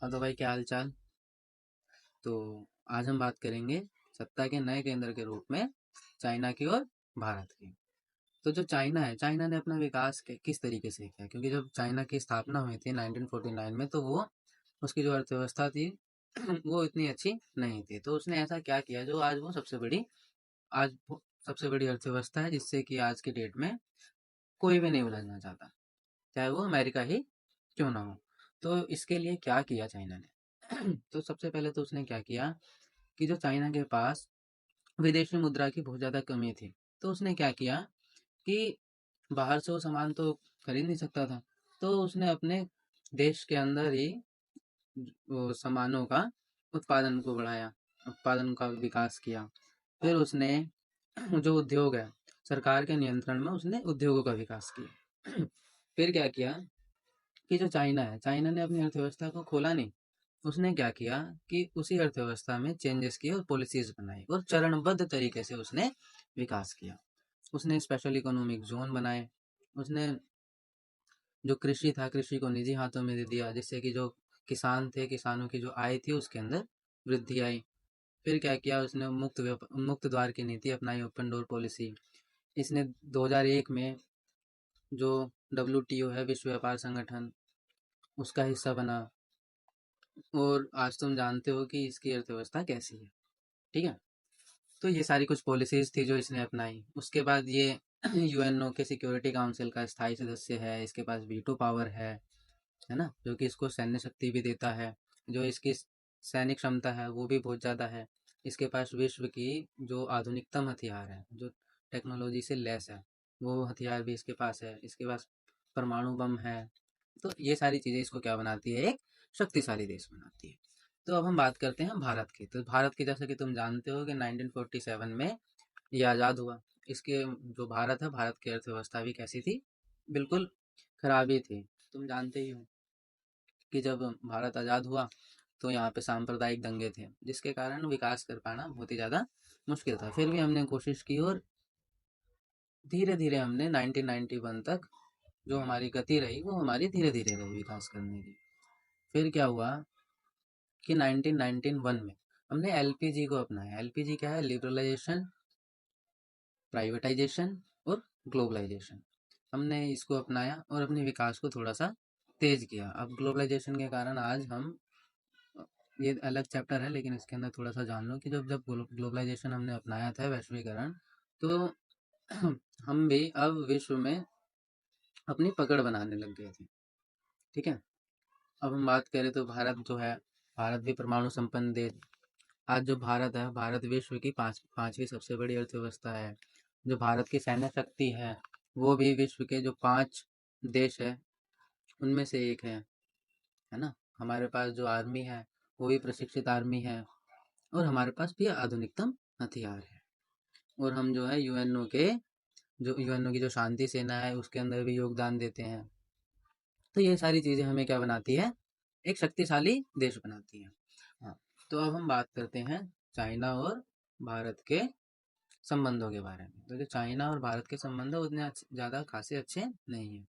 हाँ तो भाई, क्या हाल चाल। तो आज हम बात करेंगे सत्ता के नए केंद्र के रूप में चाइना की और भारत की। तो जो चाइना है, चाइना ने अपना विकास किस तरीके से किया, क्योंकि जब चाइना की स्थापना हुई थी 1949 में, तो वो उसकी जो अर्थव्यवस्था थी वो इतनी अच्छी नहीं थी। तो उसने ऐसा क्या किया जो आज वो सबसे बड़ी अर्थव्यवस्था है, जिससे कि आज की डेट में कोई भी नहीं उलझना चाहता, चाहे वो अमेरिका ही क्यों ना हो। तो इसके लिए क्या किया चाइना ने तो सबसे पहले तो उसने क्या किया कि जो चाइना के पास विदेशी मुद्रा की बहुत ज़्यादा कमी थी, तो उसने क्या किया कि बाहर से वो सामान तो खरीद नहीं सकता था, तो उसने अपने देश के अंदर ही वो सामानों का उत्पादन को बढ़ाया, उत्पादन का विकास किया। फिर उसने जो उद्योग है, सरकार के नियंत्रण में उसने उद्योगों का विकास किया। फिर क्या किया कि जो चाइना है, चाइना ने अपनी अर्थव्यवस्था को खोला नहीं, उसने क्या किया कि उसी अर्थव्यवस्था में चेंजेस किए और पॉलिसीज बनाई और चरणबद्ध तरीके से उसने विकास किया। उसने स्पेशल इकोनॉमिक जोन बनाए। उसने जो कृषि था, कृषि को निजी हाथों में दे दिया, जिससे कि जो किसान थे, किसानों की जो आय थी उसके अंदर वृद्धि आई। फिर क्या किया उसने, मुक्त द्वार की नीति अपनाई, ओपन डोर पॉलिसी। इसने 2001 में जो WTO है, विश्व व्यापार संगठन, उसका हिस्सा बना। और आज तुम जानते हो कि इसकी अर्थव्यवस्था कैसी है। ठीक है। तो ये सारी कुछ पॉलिसीज थी जो इसने अपनाई। उसके बाद ये यूएनओ के सिक्योरिटी काउंसिल का स्थायी सदस्य है। इसके पास वीटो पावर है ना, जो कि इसको सैन्य शक्ति भी देता है। जो इसकी सैनिक क्षमता है वो भी बहुत ज़्यादा है। इसके पास विश्व की जो आधुनिकतम हथियार है, जो टेक्नोलॉजी से लैस है, वो हथियार भी इसके पास है। इसके पास परमाणु बम है। तो ये सारी चीज़ें इसको क्या बनाती है, एक शक्तिशाली देश बनाती है। तो अब हम बात करते हैं भारत की। तो भारत की, जैसे कि तुम जानते हो कि 1947 में ये आज़ाद हुआ। इसके जो भारत है, भारत की अर्थव्यवस्था भी कैसी थी, बिल्कुल खराब ही थी। तुम जानते ही हो कि जब भारत आज़ाद हुआ तो यहाँ पे सांप्रदायिक दंगे थे, जिसके कारण विकास कर पाना बहुत ही ज़्यादा मुश्किल था। फिर भी हमने कोशिश की और धीरे धीरे हमने 1991 तक जो हमारी गति रही वो हमारी धीरे धीरे रही विकास करने की। फिर क्या हुआ कि 1991 में हमने LPG को अपनाया। LPG क्या है, लिबरलाइजेशन, प्राइवेटाइजेशन और ग्लोबलाइजेशन। हमने इसको अपनाया और अपने विकास को थोड़ा सा तेज किया। अब ग्लोबलाइजेशन के कारण आज हम, ये अलग चैप्टर है लेकिन इसके अंदर थोड़ा सा जान लो कि जब जब ग्लोबलाइजेशन हमने अपनाया था, वैश्वीकरण, तो हम भी अब विश्व में अपनी पकड़ बनाने लग गए थे। ठीक है। अब हम बात करें तो भारत जो है, भारत भी परमाणु संपन्न देश। आज जो भारत है, भारत विश्व की पांचवी सबसे बड़ी अर्थव्यवस्था है। जो भारत की सैन्य शक्ति है वो भी विश्व के जो 5 देश है उनमें से एक है ना। हमारे पास जो आर्मी है वो भी प्रशिक्षित आर्मी है और हमारे पास भी आधुनिकतम हथियार है। और हम जो है यूएनओ की जो शांति सेना है उसके अंदर भी योगदान देते हैं। तो ये सारी चीज़ें हमें क्या बनाती है, एक शक्तिशाली देश बनाती है। हाँ। तो अब हम बात करते हैं चाइना और भारत के संबंधों के बारे में। तो जो चाइना और भारत के संबंध है उतने ज़्यादा खासे अच्छे नहीं है।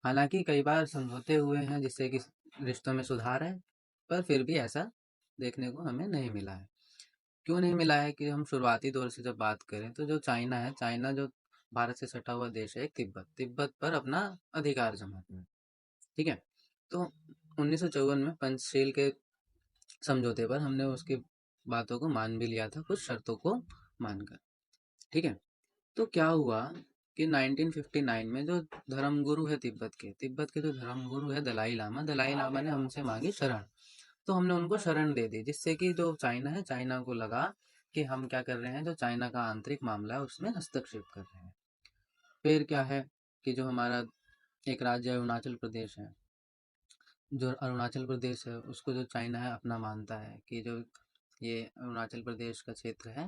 हालांकि कई बार समझौते हुए हैं जिससे कि रिश्तों में सुधार है, पर फिर भी ऐसा देखने को हमें नहीं मिला है। क्यों नहीं मिला है कि हम शुरुआती दौर से जब बात करें तो जो चाइना है, चाइना जो भारत से सटा हुआ देश है, एक तिब्बत, तिब्बत पर अपना अधिकार जमाता है। ठीक है। तो 1954 में पंचशील के समझौते पर हमने उसकी बातों को मान भी लिया था, कुछ शर्तों को मानकर। ठीक है। तो क्या हुआ कि 1959 में जो धर्मगुरु है तिब्बत के जो धर्मगुरु है दलाई लामा ने हमसे मांगी शरण। तो हमने उनको शरण दे दी, जिससे कि जो चाइना है, चाइना को लगा कि हम क्या कर रहे हैं, जो चाइना का आंतरिक मामला है उसमें हस्तक्षेप कर रहे हैं। फिर क्या है कि जो हमारा एक राज्य है अरुणाचल प्रदेश है, जो अरुणाचल प्रदेश है उसको जो चाइना है अपना मानता है कि जो ये अरुणाचल प्रदेश का क्षेत्र है,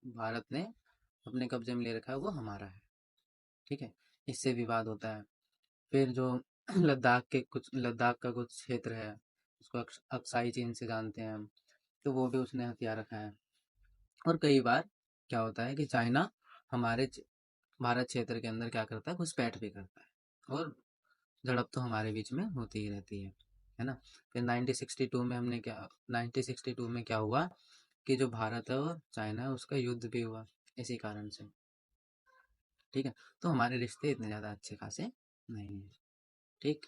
भारत ने अपने कब्जे में ले रखा है, वो हमारा है। ठीक है। इससे विवाद होता है। फिर जो लद्दाख का कुछ क्षेत्र है, उसको अक्साई चीन से जानते हैं हम, तो वो भी उसने हथियार रखा है। और कई बार क्या होता है कि चाइना हमारे भारत क्षेत्र के अंदर क्या करता है, घुसपैठ भी करता है और झड़प तो हमारे बीच में होती ही रहती है है ना। फिर 1962 में हमने क्या 1962 में क्या हुआ कि जो भारत है और चाइना है उसका युद्ध भी हुआ इसी कारण से। ठीक है, तो हमारे रिश्ते इतने ज़्यादा अच्छे खासे नहीं है। ठीक।